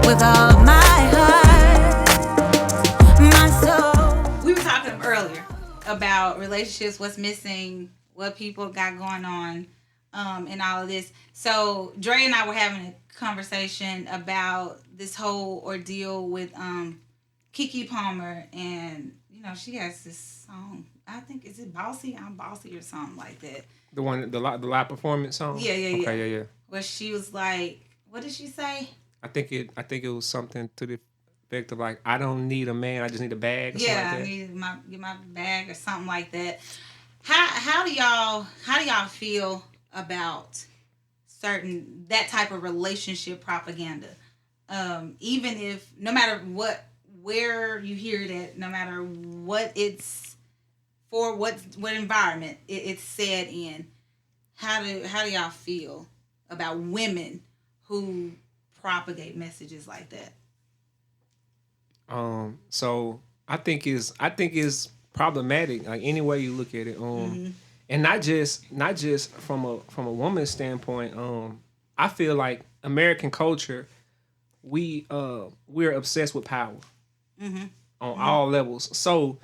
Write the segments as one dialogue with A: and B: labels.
A: with all of my heart, my soul.
B: We were talking earlier about relationships, what's missing, what people got going on, and all of this. So Dre and I were having a conversation about this whole ordeal with Keke Palmer, and you know she has this song. I think is it "Bossy"? I'm Bossy or something like that.
C: The one, the live performance song.
B: Yeah.
C: Okay, yeah.
B: Where she was like, what did she say?
C: I think it was something to the effect of like, I don't need a man, I just need a bag. Or something like that.
B: I need get my bag or something like that. How do y'all feel about that type of relationship propaganda? Even if no matter where you hear it at, no matter what it's for, what environment it's said in, how do y'all feel about women who propagate messages like that?
C: So I think it's problematic, like any way you look at it. And not just from a woman's standpoint. I feel like American culture, we're obsessed with power on all levels. So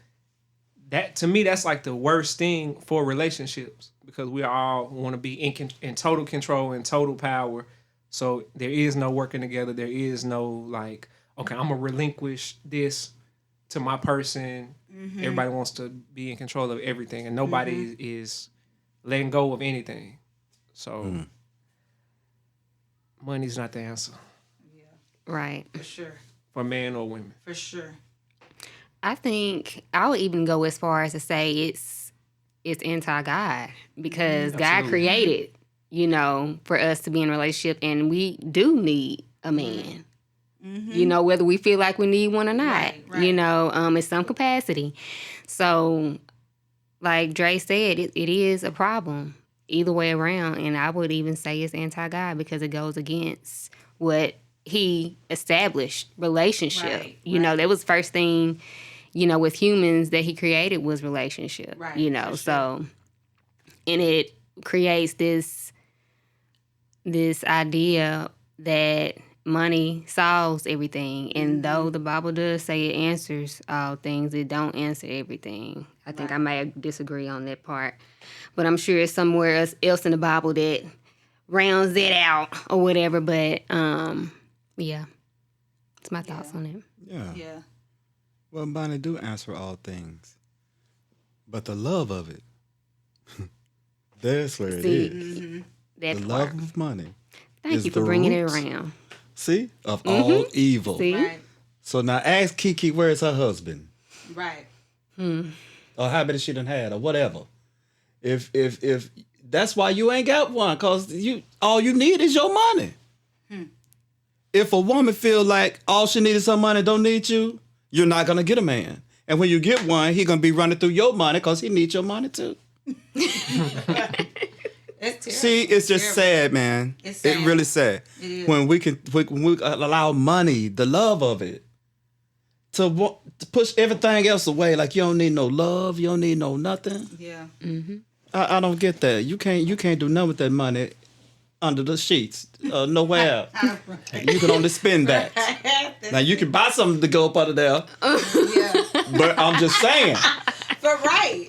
C: that, to me, that's like the worst thing for relationships, because we all want to be in total control and total power. So there is no working together. There is no like, okay, I'm gonna relinquish this to my person. Everybody wants to be in control of everything, and nobody is letting go of anything. So money's not the answer.
B: Yeah,
D: Right.
B: for sure.
C: For men or women.
B: For sure.
D: I think I'll even go as far as to say it's anti-God, because God created, for us to be in a relationship, and we do need a man. Whether we feel like we need one or not,
B: Right.
D: in some capacity. So, like Dre said, it is a problem either way around, and I would even say it's anti-God because it goes against what he established, relationship.
B: Right.
D: That was the first thing, with humans that he created was relationship.
B: Right, for sure.
D: So, and it creates this idea that money solves everything. And though the Bible does say it answers all things, it don't answer everything. I think I may disagree on that part. But I'm sure it's somewhere else in the Bible that rounds it out or whatever. But, yeah. It's my thoughts on it.
B: Yeah.
E: Well, money do answer all things. But the love of it, that's where it is.
D: That
E: The
D: part.
E: love of money.
D: Thank
E: is
D: you for
E: the
D: bringing
E: root.
D: it around.
E: See? Of all evil.
D: See?
B: Right.
E: So now ask Keke, where's her husband?
B: Right.
E: Or how many she done had, or whatever. If that's why you ain't got one, because all you need is your money. If a woman feel like all she needs is her money, don't need you, you're not going to get a man. And when you get one, he going to be running through your money because he needs your money too.
B: That's terrible.
E: See, it's just
B: Terrible.
E: sad, man.
B: It's sad.
E: It really sad.
B: It is.
E: When we allow money, the love of it, to push everything else away. Like, you don't need no love, you don't need no nothing.
B: Yeah.
E: I don't get that. You can't do nothing with that money under the sheets, nowhere. You can only spend that. Now you can buy something to go up under there.
B: Yeah.
E: But I'm just saying,
B: But for real.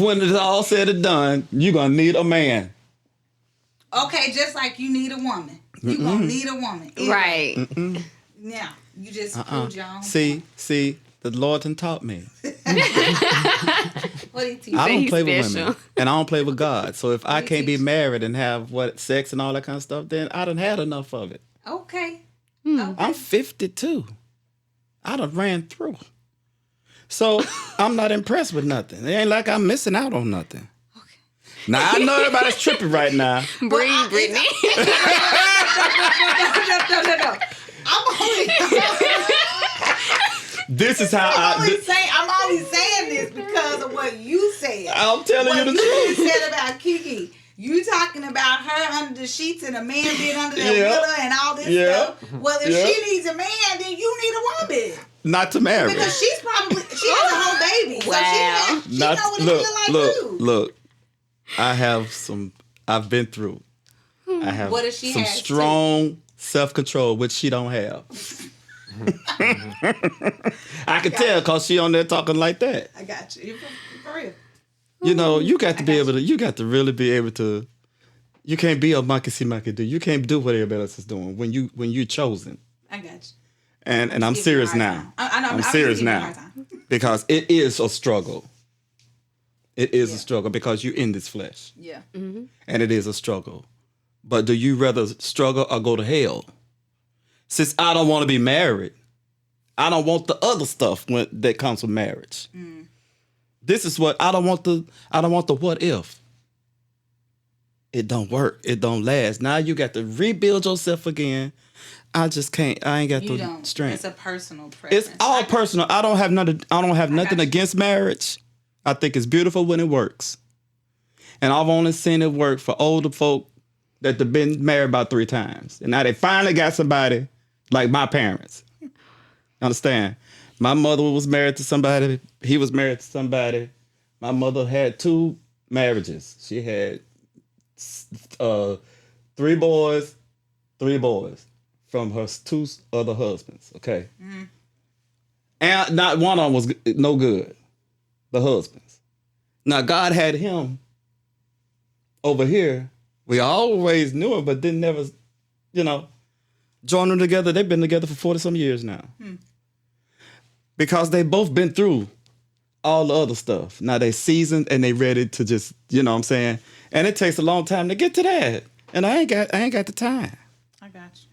E: when it's all said and done, you're gonna need a man.
B: Okay, just like you need a woman. You gonna need a woman. Anyway,
D: Right.
B: Now, you just proved your own.
E: See, the Lord done taught me.
B: What did he teach
E: I
B: you?
E: don't
D: he's
E: play with
D: special.
E: women, and I don't play with God. So if I
B: he
E: can't be
B: teach?
E: married and have sex and all that kind of stuff, then I done had enough of it.
B: Okay.
E: I'm 52. I done ran through. So I'm not impressed with nothing. It ain't like I'm missing out on nothing. Okay. Now I know everybody's tripping right now.
D: Breathe, Brittany.
B: No.
E: This is how
B: I'm only saying this because of what you said.
E: I'm telling you the
B: What
E: truth.
B: you said about Keke. You talking about her under the sheets and a man being under the
E: Yeah.
B: umbrella and all this
E: Yeah.
B: stuff. Well, if
E: Yeah.
B: she needs a man, then you need a woman.
E: Not to marry.
B: Because she has a whole baby.
D: Wow.
B: So she know what it feel like too.
E: Look. I've been through. I have
B: What does she
E: some
B: have,
E: strong self-control, which she don't have. I can tell because she on there talking like that.
B: I got you. For real.
E: You know, you got to be able to. You got to really be able to. You can't be a monkey see monkey do. You can't do what everybody else is doing when you're chosen.
B: I got you.
E: And I'm serious now.
B: I know.
E: I'm serious now because it is a struggle. It is a struggle because you're in this flesh.
B: Yeah.
E: And it is a struggle. But do you rather struggle or go to hell? Since I don't want to be married, I don't want the other stuff that comes with marriage. This is what I don't want the what if. It don't work. It don't last. Now you got to rebuild yourself again. I just can't. I ain't got the strength.
B: It's a personal preference.
E: It's all personal. I don't have nothing against marriage. I think it's beautiful when it works. And I've only seen it work for older folk that have been married about 3 times. And now they finally got somebody like my parents. Understand? My mother was married to somebody. He was married to somebody. My mother had 2 marriages. She had 3 boys from her 2 other husbands. Okay. And not one of them was no good. The husbands. Now God had him over here. We always knew him, but didn't never, join them together. They've been together for 40 some years now. Because they both been through all the other stuff. Now they seasoned and they ready to just, you know what I'm saying? And it takes a long time to get to that. And I ain't got the time.
B: I got you.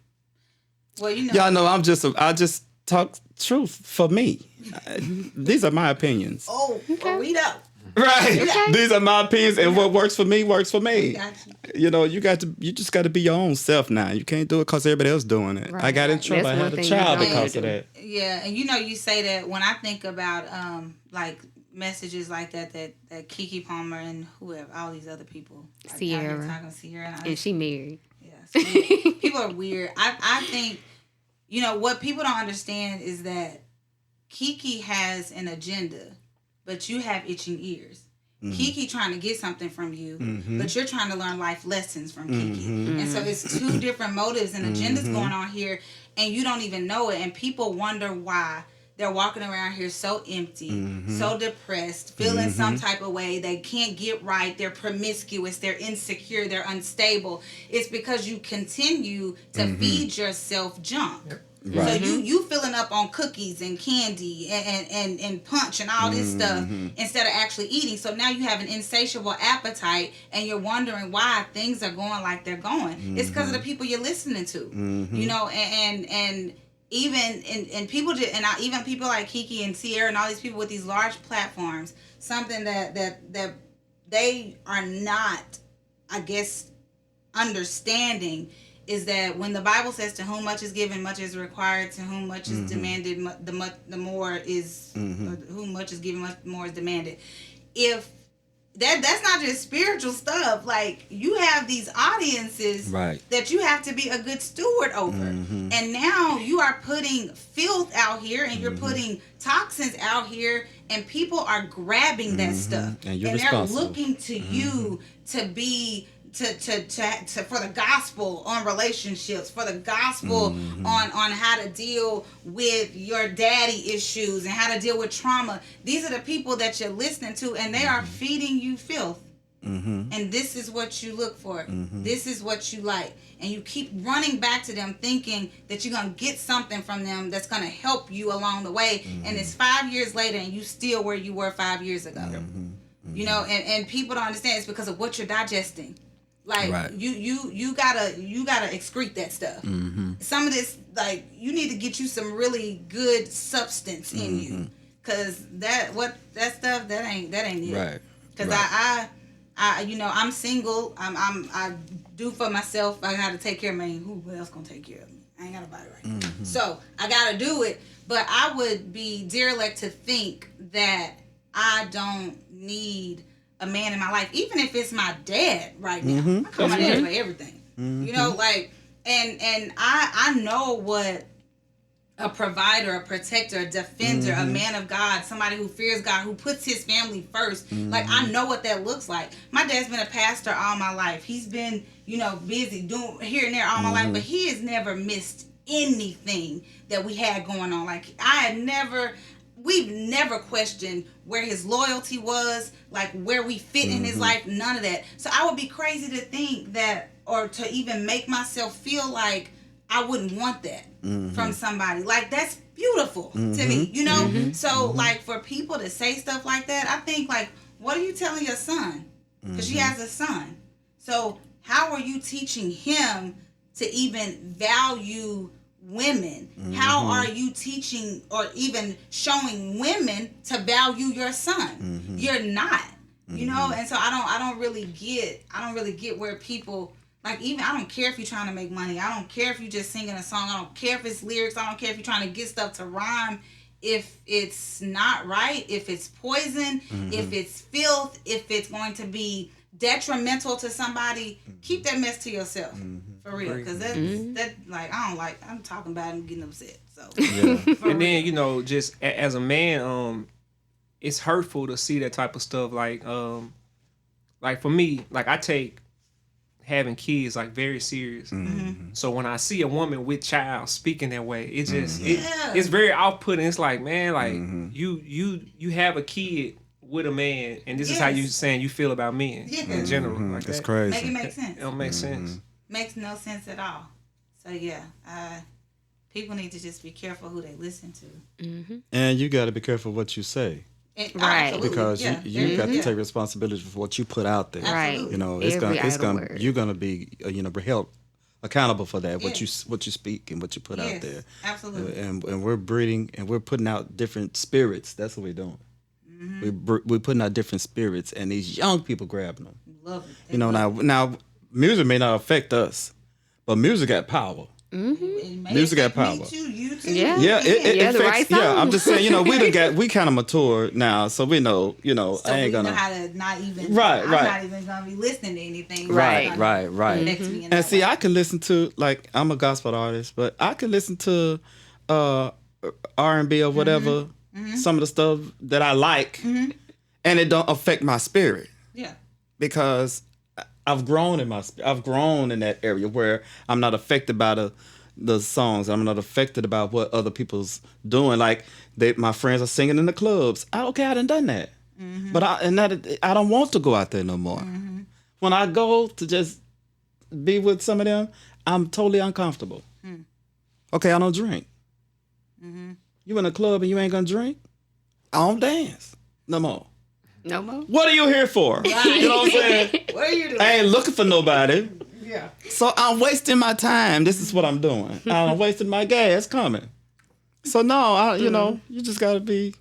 B: Well,
E: Y'all know I just talk truth for me. These are my opinions.
B: Oh, well, we know.
E: Right. Okay. These are my opinions, and what works for me works for me.
B: You.
E: You just got to be your own self now. You can't do it because everybody else doing it. Right. I got in trouble. I had a child because of that.
B: Yeah, and you say that when I think about like messages like that Keke Palmer and whoever, all these other people,
D: Sierra, and she married.
B: Yeah, people are weird. I think what people don't understand is that Keke has an agenda. But you have itching ears. Keke trying to get something from you, but you're trying to learn life lessons from Keke. And so it's 2 different motives and agendas going on here, and you don't even know it. And people wonder why they're walking around here so empty, so depressed, feeling some type of way. They can't get right. They're promiscuous. They're insecure. They're unstable. It's because you continue to feed yourself junk. Right. So you filling up on cookies and candy and punch and all this stuff instead of actually eating. So now you have an insatiable appetite and you're wondering why things are going like they're going. It's because of the people you're listening to. And even people even people like Keke and Sierra and all these people with these large platforms, something that they are not, I guess, understanding is that when the Bible says to whom much is given, much is required, to whom much is demanded, the more is, whom much is given, much more is demanded. If that's not just spiritual stuff, like you have these audiences that you have to be a good steward over. And now you are putting filth out here and you're putting toxins out here and people are grabbing that stuff. And they're looking to you to be to for the gospel on relationships, for the gospel on how to deal with your daddy issues and how to deal with trauma. These are the people that you're listening to, and they are feeding you filth. And this is what you look for. This is what you like. And you keep running back to them thinking that you're going to get something from them that's going to help you along the way. And it's 5 years later and you still where you were 5 years ago. And people don't understand it's because of what you're digesting. Like you gotta excrete that stuff. Some of this, like, you need to get you some really good substance in you, cause that stuff that ain't it. Right. Cause I I'm single. I do for myself. I gotta take care of me. Who else gonna take care of me? I ain't got nobody right. So I gotta do it. But I would be derelict to think that I don't need a man in my life, even if it's my dad right now. I call my dad for everything. Like, and I know what a provider, a protector, a defender, a man of God, somebody who fears God, who puts his family first. Like, I know what that looks like. My dad's been a pastor all my life. He's been, busy doing here and there all my life, but he has never missed anything that we had going on. Like, we've never questioned where his loyalty was, like where we fit in his life, none of that. So I would be crazy to think that, or to even make myself feel like I wouldn't want that from somebody. Like, that's beautiful to me, So, like, for people to say stuff like that, I think, like, what are you telling your son? Because she has a son. So, how are you teaching him to even value women? How are you teaching or even showing women to value your son? You're not, and so I don't really get where people, like, even, I don't care if you're trying to make money. I don't care if you're just singing a song. I don't care if it's lyrics. I don't care if you're trying to get stuff to rhyme. If it's not right, if it's poison, if it's filth, if it's going to be detrimental to somebody, keep that mess to yourself. For real. Because that, like, I don't like, I'm talking about it and getting upset. So,
C: and then, just as a man, it's hurtful to see that type of stuff. Like for me, like, I take having kids like very serious. So when I see a woman with child speaking that way, it just it's very off-putting. It's like, man, like you have a kid with a man, and this is how you saying you feel about men in general. Like,
E: that's
C: that.
E: crazy.
B: Make it make sense.
C: It don't make sense.
B: Makes no sense at all. So people need to just be careful who they listen to.
E: And you got to be careful what you say.
D: Right.
B: Absolutely.
E: Because you got to take responsibility for what you put out there.
D: Right.
E: You're gonna be held accountable for that.
B: Yes.
E: What you speak and what you put out there.
B: Absolutely.
E: And we're breeding and we're putting out different spirits. That's what we're doing. We're putting out different spirits, and these young people grabbing them.
B: Love it.
E: Now music may not affect us, but music got power. Music got power.
B: Me too, you too.
D: Yeah.
E: It
D: the
E: affects,
D: right song.
E: I'm just saying, we kind of mature now, so we know,
B: So
E: I ain't gonna.
B: know how to not even.
E: Right.
B: I'm not even gonna be listening to anything.
D: Right.
E: And see, I can listen to, like, I'm a gospel artist, but I can listen to R&B or whatever, some of the stuff that I like, and it don't affect my spirit.
B: Yeah.
E: Because I've grown in that area where I'm not affected by the songs. I'm not affected about what other people's doing. Like, my friends are singing in the clubs. I done that. But I don't want to go out there no more. When I go to just be with some of them, I'm totally uncomfortable. Okay, I don't drink. You in a club and you ain't gonna drink? I don't dance no more.
D: No more.
E: What are you here for?
B: Right.
E: You know what I'm saying?
B: What are you doing?
E: I ain't looking for nobody.
B: Yeah.
E: So I'm wasting my time. This is what I'm doing. I'm wasting my gas coming. So no, you just gotta be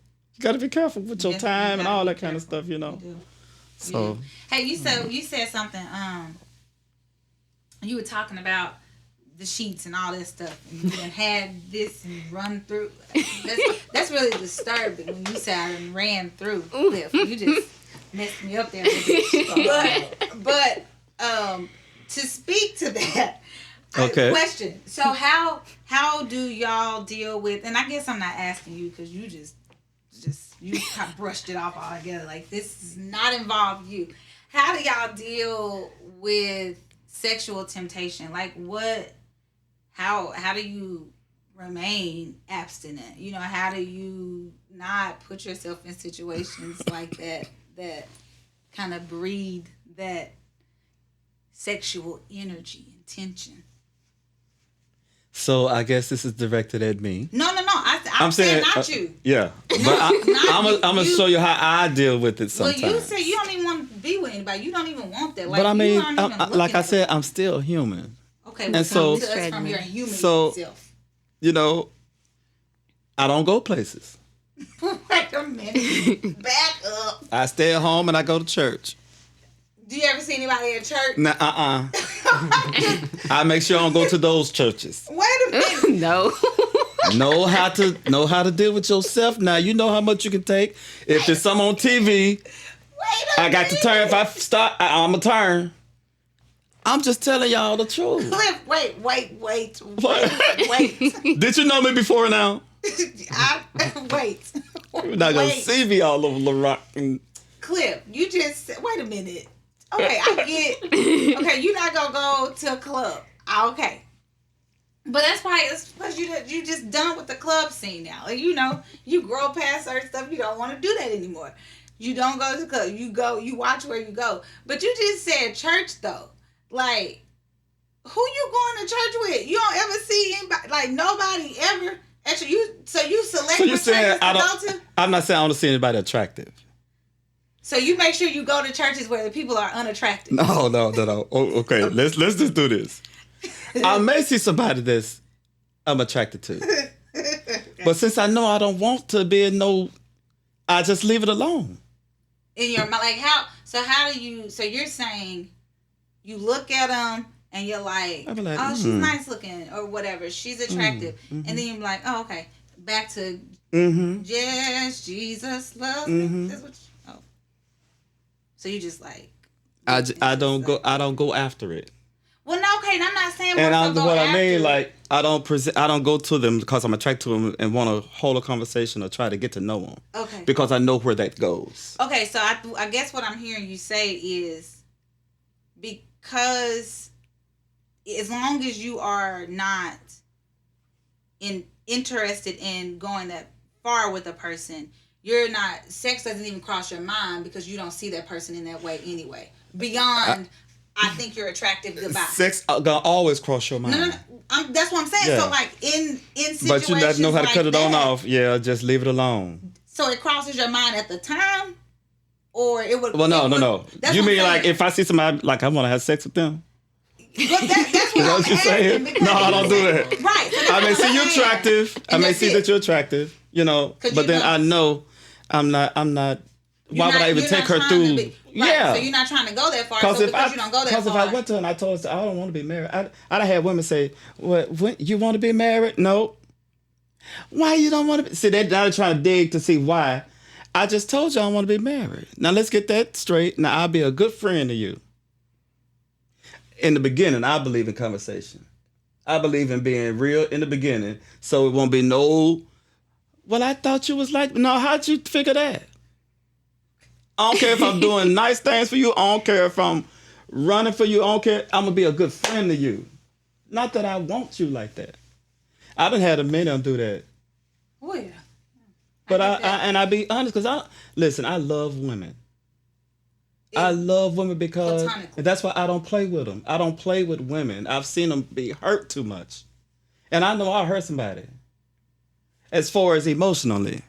E: careful with your time and all that kind of stuff, So
B: Hey, you said something. You were talking about the sheets and all that stuff, and you done had this and run through. That's really disturbing when you say I done ran through. Cliff. You just messed me up there a little bit. But to speak to that,
E: okay.
B: Question. So how do y'all deal with? And I guess I'm not asking you because you just you kind of brushed it off altogether. Like, this does not involve you. How do y'all deal with sexual temptation? Like, how do you remain abstinent? How do you not put yourself in situations like that kind of breed that sexual energy and tension?
E: So I guess this is directed at me.
B: No. I'm saying not you.
E: Yeah, but I'm gonna show you how I deal with it sometimes.
B: Well, you say you don't even want to be with anybody. You don't even want that. Like,
E: but I mean,
B: you aren't even
E: like I said, I'm still human.
B: Okay, well,
E: and so
B: to us from your human self.
E: I don't go places.
B: Wait a minute. Back up.
E: I stay at home and I go to church.
B: Do you ever see anybody at church?
E: Nah, I make sure I don't go to those churches.
B: Wait a minute.
D: No.
E: know how to deal with yourself. Now you know how much you can take. If there's some on TV, I got to turn. If I start, I'm gonna turn. I'm just telling y'all the truth.
B: Cliff, wait.
E: Did you know me before now?
B: Wait.
E: You're not gonna
B: Wait.
E: see me all over the rock.
B: Cliff, you just said, wait a minute. Okay, I get. Okay, you're not gonna go to a club. Okay, but that's why it's because you just done with the club scene now. Like, you know, you grow past certain stuff. You don't want to do that anymore. You don't go to the club. You watch where you go. But you just said church though. Like, who you going to church with? You don't ever see anybody, like nobody ever. Actually, you select
E: So you
B: what
E: saying
B: churches to go to.
E: I'm not saying I don't see anybody attractive.
B: So you make sure you go to churches where the people are unattractive.
E: No. Oh, okay, let's just do this. I may see somebody that's I'm attracted to, but since I know I don't want to be in no, I just leave it alone.
B: In your mind, like how? So how do you? So you're saying you look at them and you're like,
E: I be like,
B: oh, she's nice looking or whatever. She's attractive, and then you're like, oh, okay, back to yes, Jesus loves me. That's what. So you just like
E: I don't go after it.
B: Well, no, okay, and I'm not saying
E: And
B: I'm
E: what I mean, like I don't go to them because I'm attracted to them and want to hold a conversation or try to get to know them.
B: Okay.
E: Because I know where that goes.
B: Okay, so I guess what I'm hearing you say is because as long as you are not interested in going that far with a person, you're not, sex doesn't even cross your mind because you don't see that person in that way anyway. Beyond, I think you're attractive, goodbye.
E: Sex gonna always cross your mind.
B: No. That's what I'm saying.
E: Yeah.
B: So like in situations
E: But you not know how to
B: like
E: cut it on
B: that,
E: off. Yeah, just leave it alone.
B: So it crosses your mind at the time, or it would.
E: Well, no.
B: That's
E: You
B: what I'm
E: mean like
B: saying.
E: if I see somebody like I want to have sex with them?
B: But that's what
E: Is that
B: I'm
E: what you're saying?
B: asking,
E: No, I don't do
B: because-
E: that.
B: Right. So
E: I may
B: that's what
E: see you
B: I'm saying.
E: attractive. I
B: And
E: may
B: that's
E: see
B: it.
E: that you're attractive. You know,
B: 'Cause
E: but
B: you
E: then
B: know-
E: I know I'm not.
B: You're
E: Why would I even
B: you're
E: take
B: not
E: her
B: trying
E: through?
B: to be- right,
E: Yeah.
B: So you're not trying to go that far.
E: Because
B: So
E: if
B: because you don't go that far.
E: if I went to her and I told her I don't want to be married, I'd have had women say, "What? You want to be married? No. Why you don't want to be?" See, they're now trying to dig to see why. I just told you I want to be married. Now let's get that straight. Now I'll be a good friend to you. In the beginning, I believe in conversation. I believe in being real in the beginning, so it won't be no. Well, I thought you was like. No, how'd you figure that? I don't care if I'm doing nice things for you. I don't care if I'm running for you. I don't care. I'm gonna be a good friend to you. Not that I want you like that. I done had a minute of them do that.
B: Oh yeah.
E: But I be honest, because I love women. I love women because
B: Platonically.
E: that's why I don't play with them. I don't play with women. I've seen them be hurt too much. And I know I'll hurt somebody. As far as emotionally.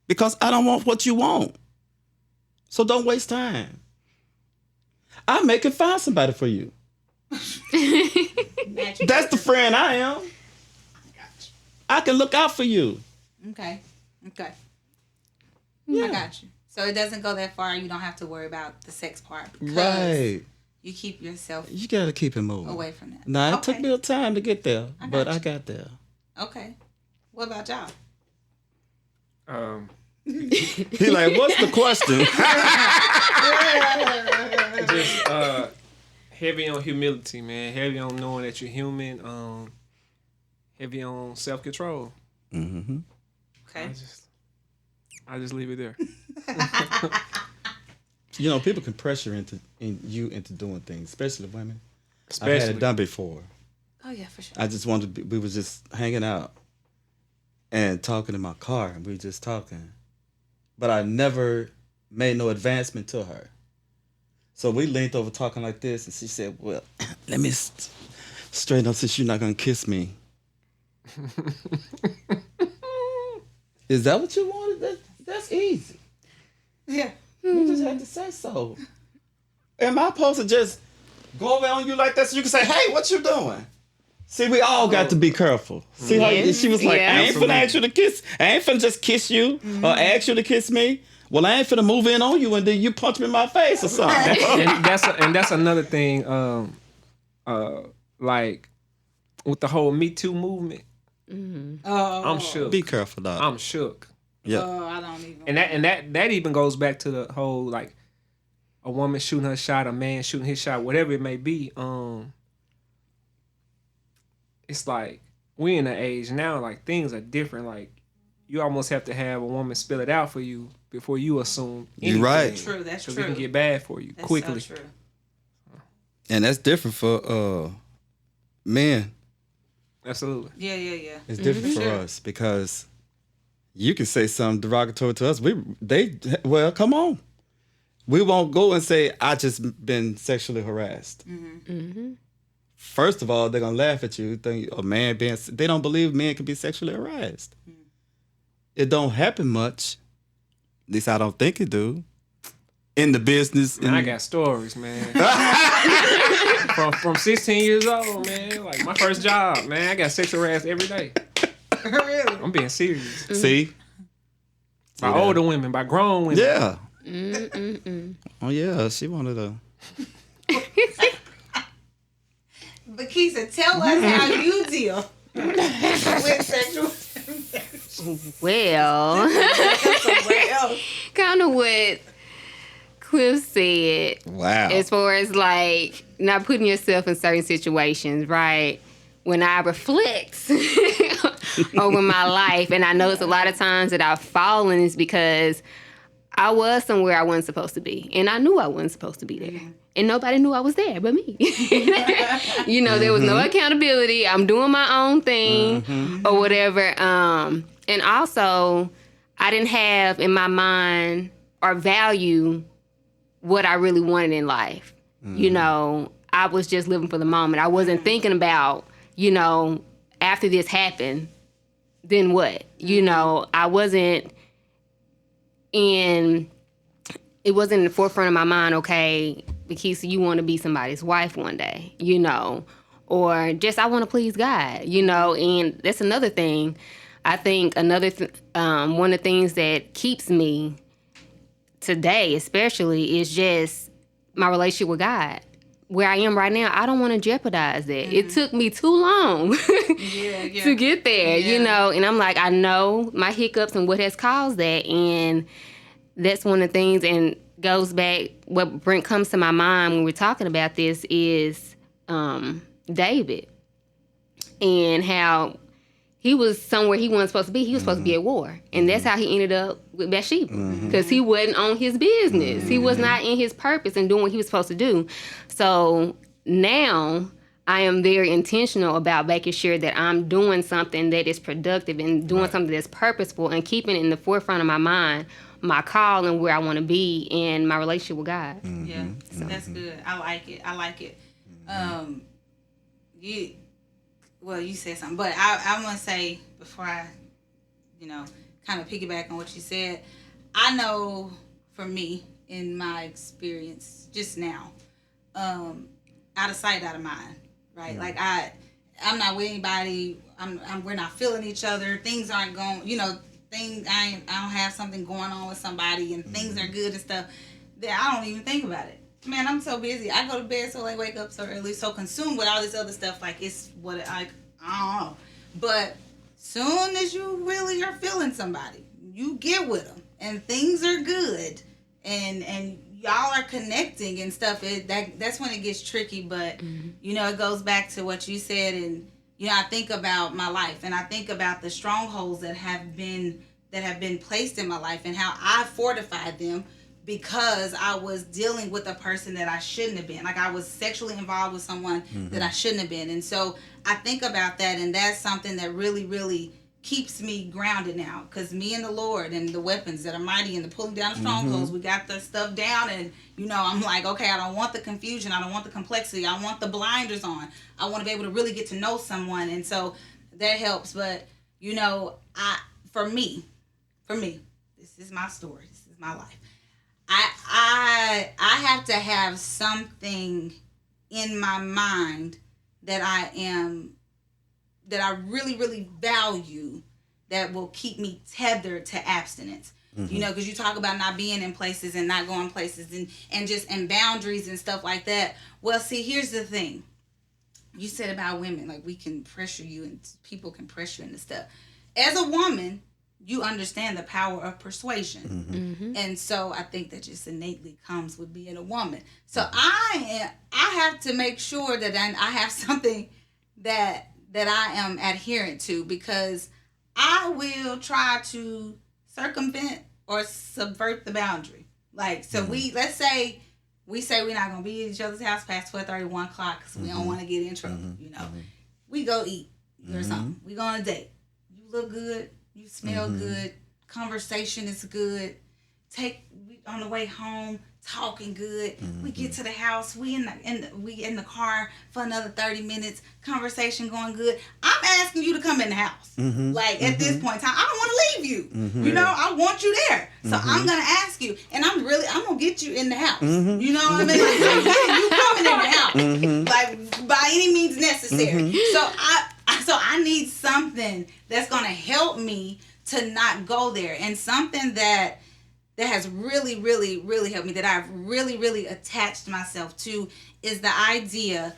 E: Because I don't want what you want. So don't waste time. I make it find somebody for you. That's the friend I am. I can look out for you.
B: Okay.
E: Yeah.
B: I got you. So it doesn't go that far. You don't have to worry about the sex part. Because
E: Right.
B: You keep yourself
E: You gotta keep it moving.
B: away from that.
E: Nah, it
B: Okay.
E: took me a time to get there, but
B: you.
E: I got there.
B: Okay. What about y'all?
E: He like, what's the question?
C: Just heavy on humility, man. Heavy on knowing that you're human. Heavy on self-control.
E: Mm-hmm.
B: Okay.
C: I just leave it there.
E: You know, people can pressure you into doing things, especially women. I've
C: Especially.
E: had it done before.
B: Oh yeah, for sure.
E: I just wanted to we was just hanging out and talking in my car, and we were just talking. But I never made no advancement to her. So we leaned over talking like this, and she said, well, let me straighten up since you're not going to kiss me. Is that what you wanted? That's easy.
B: Yeah.
E: You just had to say so. Am I supposed to just go over on you like that so you can say, hey, what you doing? See, we all got to be careful. See how she was like,
D: Yeah.
E: I ain't finna ask you to kiss. I ain't finna just kiss you or ask you to kiss me. Well, I ain't finna move in on you and then you punch me in my face or something.
C: and that's another thing. Like with the whole Me Too movement,
B: Oh.
C: I'm shook.
E: Be careful, dog.
C: I'm shook.
E: Yeah.
B: Oh, I don't even.
C: And that even goes back to the whole like, a woman shooting her shot, a man shooting his shot, whatever it may be. It's like we in an age now, like things are different. Like you almost have to have a woman spell it out for you before you assume anything.
E: You're right.
B: True, that's true.
C: Because it can get bad for you
B: That's
C: quickly.
B: so true.
E: And that's different for men.
C: Absolutely.
B: Yeah.
E: It's different for us because you can say something derogatory to us. Well, come on. We won't go and say, I just been sexually harassed. First of all, they're going to laugh at you. Think a man they don't believe men can be sexually harassed. It don't happen much. At least I don't think it do. In the business.
C: Man, I got stories, man. from 16 years old, man. Like my first job, man. I got sexual harassed every day.
B: Really?
C: I'm being serious.
E: See?
C: By older women, by grown women.
E: Yeah. Oh, yeah. She wanted to.
B: Vakesia, tell us how you deal with sexual
D: Well, kind of what Cliff said.
E: Wow.
D: As far as like not putting yourself in certain situations, right? When I reflect over my life, and I notice a lot of times that I've fallen is because I was somewhere I wasn't supposed to be, and I knew I wasn't supposed to be there. And nobody knew I was there but me. You know, there was no accountability. I'm doing my own thing or whatever. And also, I didn't have in my mind or value what I really wanted in life. You know, I was just living for the moment. I wasn't thinking about, you know, after this happened, then what? You know, I wasn't it wasn't in the forefront of my mind, okay, Vakesia, you want to be somebody's wife one day, you know, or just I want to please God, you know, and that's another thing. I think one of the things that keeps me today, especially, is just my relationship with God. Where I am right now, I don't want to jeopardize that. It took me too long to get there, you know, and I'm like, I know my hiccups and what has caused that, and that's one of the things, and goes back, what comes to my mind when we're talking about this is David, and how he was somewhere he wasn't supposed to be. He was supposed to be at war, and that's how he ended up with Bathsheba, because he wasn't on his business. He was not in his purpose and doing what he was supposed to do. So now I am very intentional about making sure that I'm doing something that is productive and doing something that's purposeful and keeping it in the forefront of my mind, my call and where I want to be in my relationship with God.
B: Yeah, that's good. I like it. You said something, but I want to say before I, kind of piggyback on what you said, I know for me, in my experience just now, out of sight, out of mind, right? Like I'm not with anybody. We're not feeling each other. Things aren't going, I don't have something going on with somebody and things are good and stuff, that I don't even think about it. Man, I'm so busy. I go to bed so late, wake up so early, so consumed with all this other stuff. Like, it's what I don't know. But soon as you really are feeling somebody, you get with them and things are good and y'all are connecting and stuff. That's when it gets tricky. But, it goes back to what you said. And, I think about my life and I think about the strongholds that have been placed in my life and how I fortified them, because I was dealing with a person that I shouldn't have been. Like, I was sexually involved with someone that I shouldn't have been. And so I think about that, and that's something that really, really keeps me grounded now. Because me and the Lord and the weapons that are mighty and the pulling down the strongholds, we got the stuff down. And, I'm like, okay, I don't want the confusion. I don't want the complexity. I want the blinders on. I want to be able to really get to know someone. And so that helps. But, for me, this is my story. This is my life. I have to have something in my mind that I really, really value that will keep me tethered to abstinence. Because you talk about not being in places and not going places and boundaries and stuff like that. Well, see, here's the thing. You said about women, like, we can pressure you and people can pressure you into stuff. As a woman, you understand the power of persuasion. And so I think that just innately comes with being a woman. So I have to make sure that I have something that I am adherent to, because I will try to circumvent or subvert the boundary. Like, so let's say we're not going to be at each other's house past 12:30, 1 o'clock, because we don't want to get in trouble, you know. We go eat or something. We go on a date. You look good. You smell good. Conversation is good. We on the way home, talking good. We get to the house. We in the car for another 30 minutes. Conversation going good. I'm asking you to come in the house. Like, at this point in time, I don't want to leave you. You know, I want you there. So I'm gonna ask you, and I'm gonna get you in the house. You know what I mean? Like, you coming in the house, like, by any means necessary. So I need something that's gonna help me to not go there, and something that has really, really, really helped me, that I've really, really attached myself to, is the idea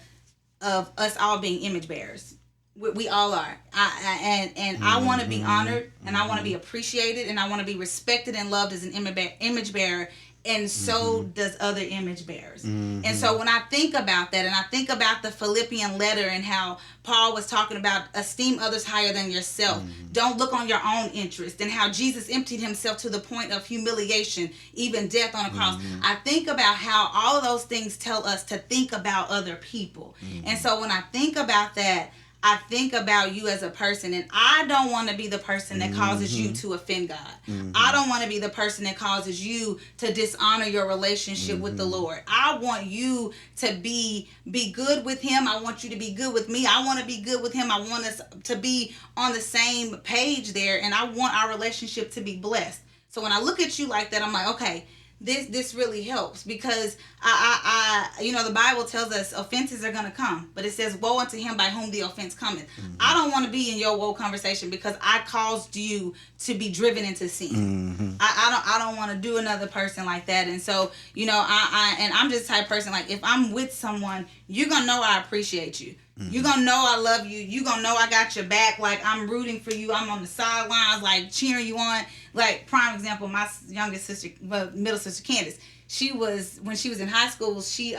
B: of us all being image bearers. We all are. I want to be honored, and I want to be appreciated, and I want to be respected and loved as an image bearer. And so does other image bearers. And so when I think about that, and I think about the Philippian letter and how Paul was talking about esteem others higher than yourself, don't look on your own interest, and how Jesus emptied himself to the point of humiliation, even death on a cross. I think about how all of those things tell us to think about other people. And so when I think about that, I think about you as a person, and I don't want to be the person that causes you to offend God. I don't want to be the person that causes you to dishonor your relationship with the Lord. I want you to be good with him. I want you to be good with me. I want to be good with him. I want us to be on the same page there, and I want our relationship to be blessed. So when I look at you like that, I'm like, okay, this really helps, because I you know, the Bible tells us offenses are gonna come, but it says, woe unto him by whom the offense cometh. I don't want to be in your woe conversation, because I caused you to be driven into sin. I don't want to do another person like that. And so, you know, I'm just the type of person, like, if I'm with someone, you're gonna know I appreciate you. You're gonna know I love you. You're gonna know I got your back. Like, I'm rooting for you. I'm on the sidelines, like, cheering you on. Like, prime example, my youngest sister, middle sister Candace, when she was in high school, she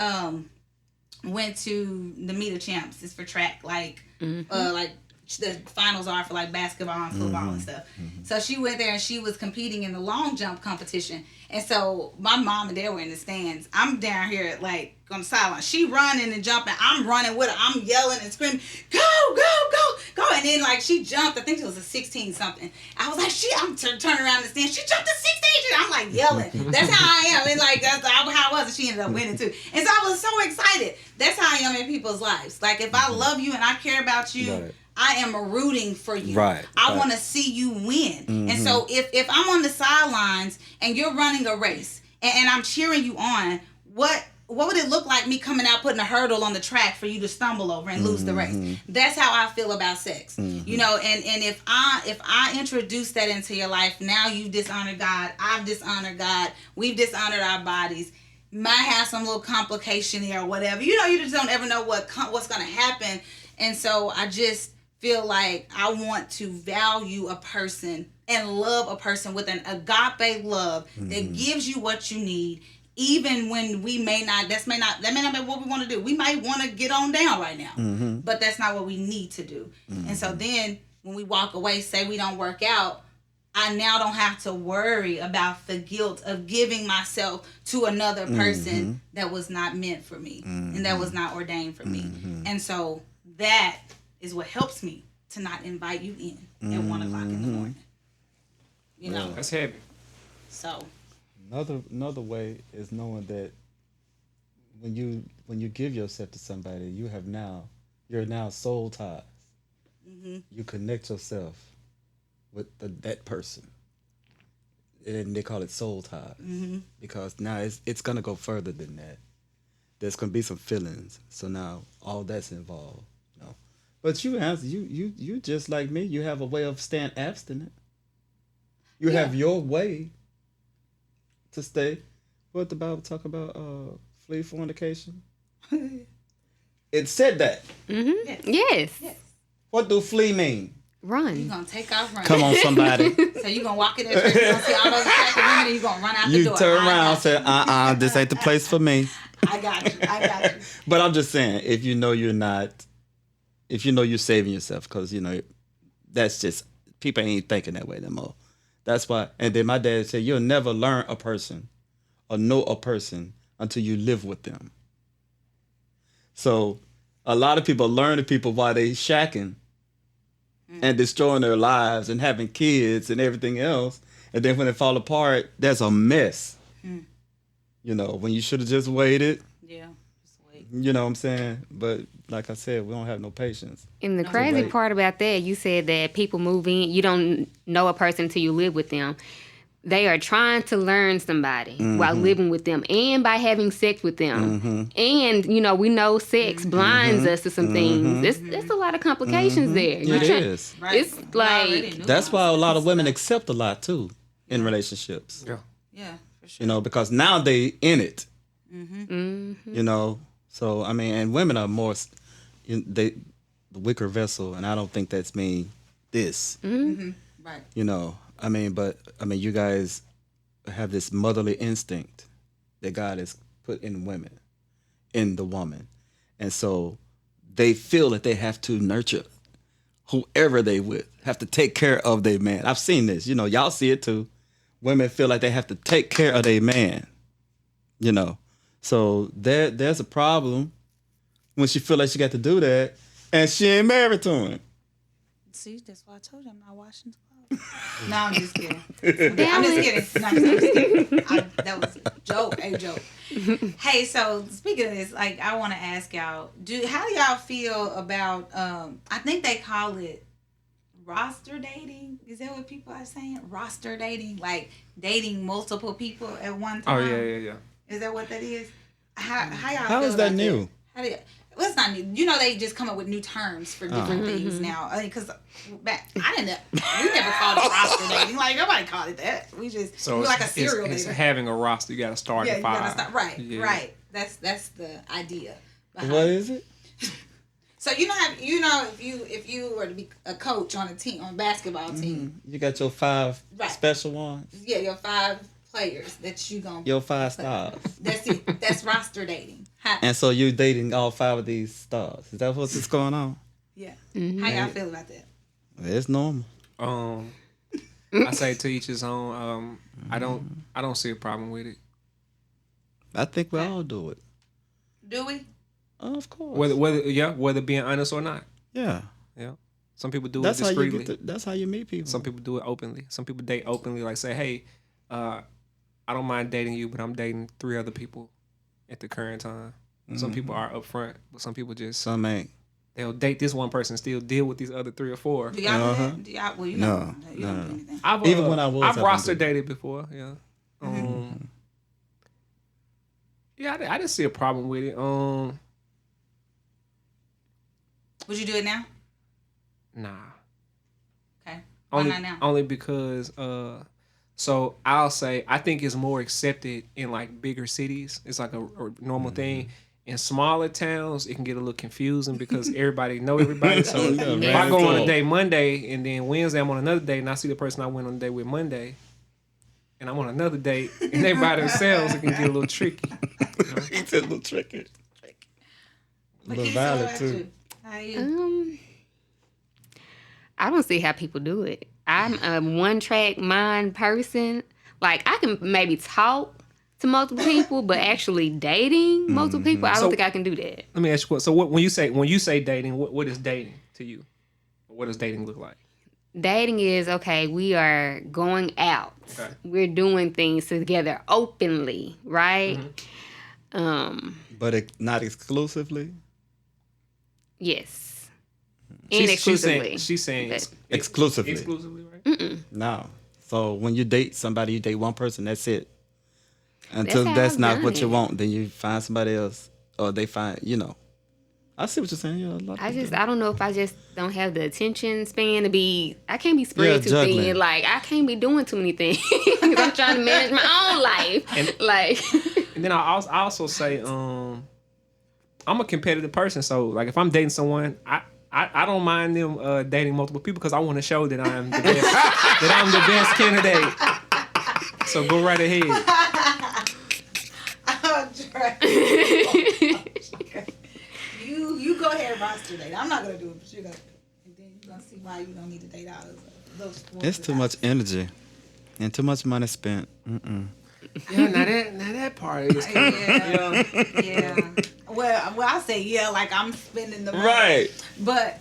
B: went to the Meet of Champs. It's for track, like, like the finals are for, like, basketball and football and stuff. So she went there, and she was competing in the long jump competition. And so my mom and dad were in the stands. I'm down here, like, on the sideline. She running and jumping. I'm running with her. I'm yelling and screaming, go, go, go, go. And then, like, she jumped. I think it was a 16 something. I was like, I'm turning around the stand. She jumped to 16. I'm, like, yelling. That's how I am. And, like, that's how I was. And she ended up winning, too. And so I was so excited. That's how I am in people's lives. Like, if I love you and I care about you, right, I am rooting for you. Right. I want to see you win. And so if I'm on the sidelines and you're running a race and I'm cheering you on, what would it look like me coming out putting a hurdle on the track for you to stumble over and lose the race? That's how I feel about sex. You know, and if I introduce that into your life, now you've dishonored God, I've dishonored God, we've dishonored our bodies. Might have some little complication here or whatever. You know, you just don't ever know what's going to happen. And so I just feel like I want to value a person and love a person with an agape love that gives you what you need, even when that may not be what we want to do. We might want to get on down right now, but that's not what we need to do. And so then when we walk away, say we don't work out, I now don't have to worry about the guilt of giving myself to another person that was not meant for me and that was not ordained for me. And so that is what helps me to not invite you in at 1 o'clock in the morning. You know,
C: that's heavy.
B: So
E: another way is knowing that when you give yourself to somebody, you're now soul ties. You connect yourself with that person, and they call it soul ties because now it's gonna go further than that. There's gonna be some feelings, so now all that's involved. But you just like me. You have a way of staying abstinent. You have your way to stay. What the Bible talk about? Flee fornication. It said that.
D: Yes.
E: What do flee mean?
D: Run.
B: You're going to take off running.
E: Come on, somebody.
B: So you're going to walk in there, you're going to see all those attractive women, and you're going to run out the
E: You
B: door.
E: turn
B: I
E: around and
B: got
E: say, this ain't the place for me.
B: I got you.
E: But I'm just saying, if you know you're saving yourself, because, that's just, people ain't thinking that way no more. That's why, and then my dad said, you'll never learn a person or know a person until you live with them. So a lot of people learn to people while they shacking and destroying their lives and having kids and everything else. And then when they fall apart, there's a mess. When you should have just waited.
B: Yeah, just wait.
E: You know what I'm saying? But like I said, we don't have no patience.
D: And the crazy part about that, you said that people move in, you don't know a person until you live with them. They are trying to learn somebody while living with them and by having sex with them. And, we know sex blinds us to some things. There's a lot of complications there.
E: It is.
B: Right.
D: It's like...
E: That's why a lot of women accept a lot, too, in relationships.
B: Yeah, for sure.
E: Because now they in it. So, and women are more... the weaker vessel, and I don't think that's mean this.
B: Right.
E: You guys have this motherly instinct that God has put in women, in the woman. And so they feel that they have to nurture whoever they with, have to take care of their man. I've seen this, y'all see it too. Women feel like they have to take care of their man, So there's a problem when she feel like she got to do that and she ain't married to him.
B: See, that's why I told you I'm not washing clothes. No, I'm just kidding. I'm just kidding. No, I'm just kidding. That was a joke. Hey, so speaking of this, I want to ask y'all, how do y'all feel about, I think they call it roster dating? Is that what people are saying? Roster dating? Like dating multiple people at one time?
C: Oh, yeah.
B: Is that what that is? How y'all
E: How
B: feel
E: is that
B: about
E: new?
B: How do you, well, it's not new. They just come up with new terms for different things now. Because we never called it roster dating. Like, nobody called it that. We were like a serial
C: it's
B: dater.
C: having a roster. You got to start at 5.
B: You gotta start. Right,
C: Yeah.
B: right. That's the idea.
E: What is it?
B: So if you were to be a coach on a basketball team,
E: You got your 5 special ones.
B: yeah, your 5 players that you gonna
E: Your 5 stars.
B: That's it. That's roster dating.
E: And so you're dating all 5 of these stars. Is that what's going on?
B: Yeah. How y'all feel about that?
E: It's normal.
C: I say to each his own. I don't see a problem with it.
E: I think we all do it.
B: Do we?
E: Of course.
C: Whether being honest or not.
E: Yeah.
C: Some people do
E: That's
C: it
E: how you
C: discreetly.
E: that's how you meet people.
C: Some people do it openly. Some people date openly, like say, hey, I don't mind dating you, but I'm dating 3 other people at the current time. Some people are upfront, but some people just
E: Some ain't.
C: they'll date this one person, still deal with these other 3 or 4.
B: Do y'all do that? Do y'all? Well, you
E: No.
B: you don't do anything.
C: I've,
E: when I was,
C: I've
E: I
C: roster
E: didn't do
C: dated before. Yeah. Yeah, I didn't see a problem with it.
B: Would you do it now?
C: Nah.
B: Okay. Why
C: Only,
B: not now?
C: only because so I'll say I think it's more accepted in like bigger cities. It's like a normal thing. In smaller towns, it can get a little confusing because everybody know everybody. So if I go on a day Monday and then Wednesday I'm on another date and I see the person I went on a date with Monday and I'm on another date and they by themselves, it can get a little tricky.
E: It's a little tricky.
B: But
E: But
B: Keisha,
E: valid,
B: what about
E: too.
B: you? How you?
D: I don't see how people do it. I'm a one-track mind person. Like, I can maybe talk to multiple people, but actually dating multiple people, I don't think I can do that.
C: Let me ask you what. So when you say dating, what is dating to you? What does dating look like?
D: Dating is, okay, we are going out.
C: Okay.
D: We're doing things together openly, right?
E: But not exclusively.
D: Yes. And exclusively.
C: She's saying
D: But-
E: Exclusively.
C: exclusively, right?
E: No. So when you date somebody, you date one person, that's it. Until
D: how
E: that's
D: I've
E: not
D: done
E: what you
D: it.
E: want, then you find somebody else. Or they find, I see what you're saying. Yeah, a lot of people do.
D: I don't know if I just don't have the attention span to I can't be spread too
E: juggling.
D: thin. Like, I can't be doing too many things. I'm trying to manage my own life.
C: And then I also say, I'm a competitive person, so like if I'm dating someone, I don't mind them dating multiple people because I want to show that I'm the best, that I'm the best candidate. So go right ahead.
B: You go ahead, roster date. I'm not gonna do it, but you're gonna do it, and then you're gonna see why you don't need to date all those.
E: It's too much energy and too much money spent.
C: Yeah, now that part is kind of,
B: Yeah. Well, I say like I'm spending the money.
E: Right.
B: But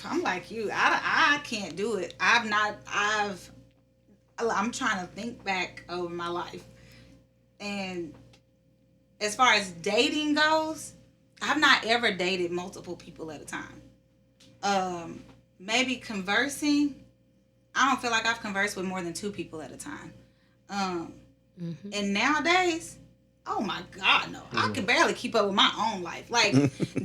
B: I'm like you. I can't do it. I'm trying to think back over my life, and as far as dating goes, I've not ever dated multiple people at a time. Maybe conversing. I don't feel like I've conversed with more than 2 people at a time. And nowadays, oh my God, no. I can barely keep up with my own life. Like,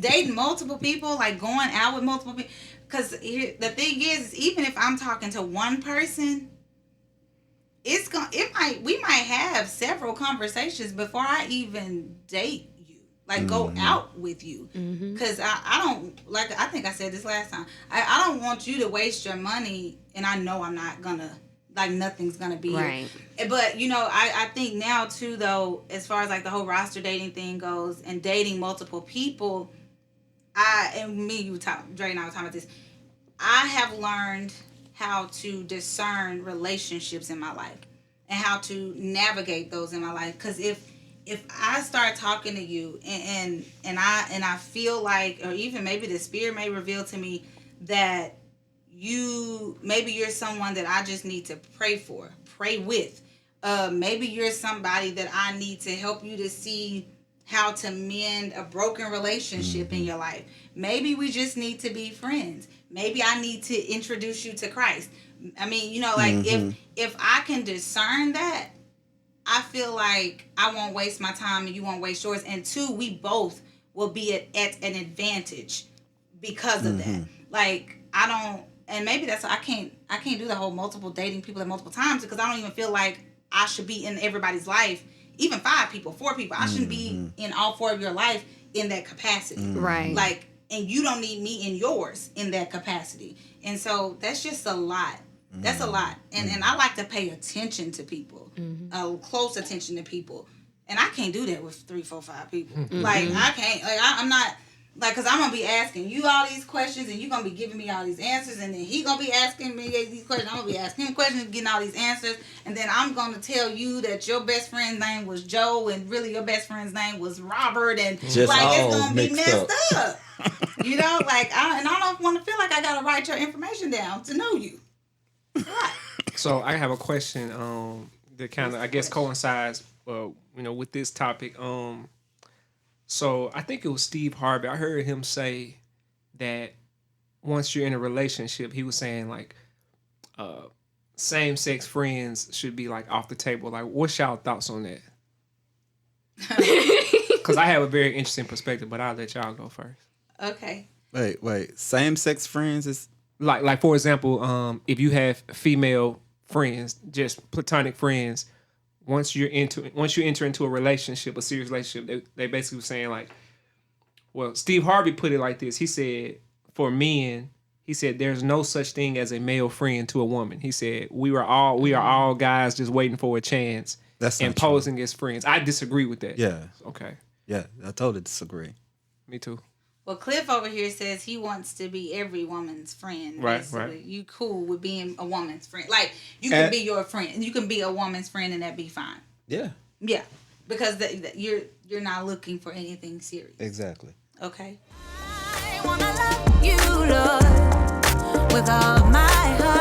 B: dating multiple people, like going out with multiple people. Because the thing is, even if I'm talking to one person, we might have several conversations before I even date you. Like, go out with you. Because I don't, like, I think I said this last time. I don't want you to waste your money, and I know I'm not going to. Like, nothing's gonna be
D: right.
B: But I think now too, though, as far as like the whole roster dating thing goes and dating multiple people, Dre and I were talking about this. I have learned how to discern relationships in my life and how to navigate those in my life. Because if I start talking to you and I feel like, or even maybe the spirit may reveal to me that maybe you're someone that I just need to pray with. Maybe you're somebody that I need to help you to see how to mend a broken relationship in your life. Maybe we just need to be friends. Maybe I need to introduce you to Christ. I mean, like if I can discern that, I feel like I won't waste my time and you won't waste yours. And 2, we both will be at an advantage because of that. Like, I don't. And maybe that's why I can't do the whole multiple dating people at multiple times, because I don't even feel like I should be in everybody's life, even 5 people, 4 people. I shouldn't be in all 4 of your life in that capacity.
D: Right.
B: Like, and you don't need me in yours in that capacity. And so that's just a lot. That's a lot. And I like to pay attention to people, close attention to people. And I can't do that with 3, 4, 5 people. Like, I can't. Like, I'm not. Like, because I'm going to be asking you all these questions, and you're going to be giving me all these answers, and then he going to be asking me these questions. I'm going to be asking him questions, getting all these answers, and then I'm going to tell you that your best friend's name was Joe, and really your best friend's name was Robert, and
E: just
B: like,
E: all
B: it's going to be messed up. Like, I don't want to feel like I got to write your information down to know you. Right.
C: So I have a question that kind of, I guess, coincides with this topic. So I think it was Steve Harvey. I heard him say that once you're in a relationship, he was saying like same-sex friends should be like off the table. Like, what's y'all thoughts on that? Because I have a very interesting perspective, but I'll let y'all go first.
B: Okay.
E: Wait. Same-sex friends is
C: like for example, if you have female friends, just platonic friends. Once you enter into a relationship, a serious relationship, they basically were saying like, well, Steve Harvey put it like this. He said, for men, he said, there's no such thing as a male friend to a woman. He said, we are all guys just waiting for a chance and posing as friends. I disagree with that.
E: Yeah.
C: Okay.
E: Yeah, I totally disagree.
C: Me too.
B: Well, Cliff over here says he wants to be every woman's friend.
C: Right,
B: basically.
C: right.
B: You cool with being a woman's friend. Like, you can be your friend. You can be a woman's friend and that be fine.
E: Yeah.
B: Yeah. Because you're not looking for anything serious.
E: Exactly.
B: Okay.
A: I wanna love you, Lord, with all my heart.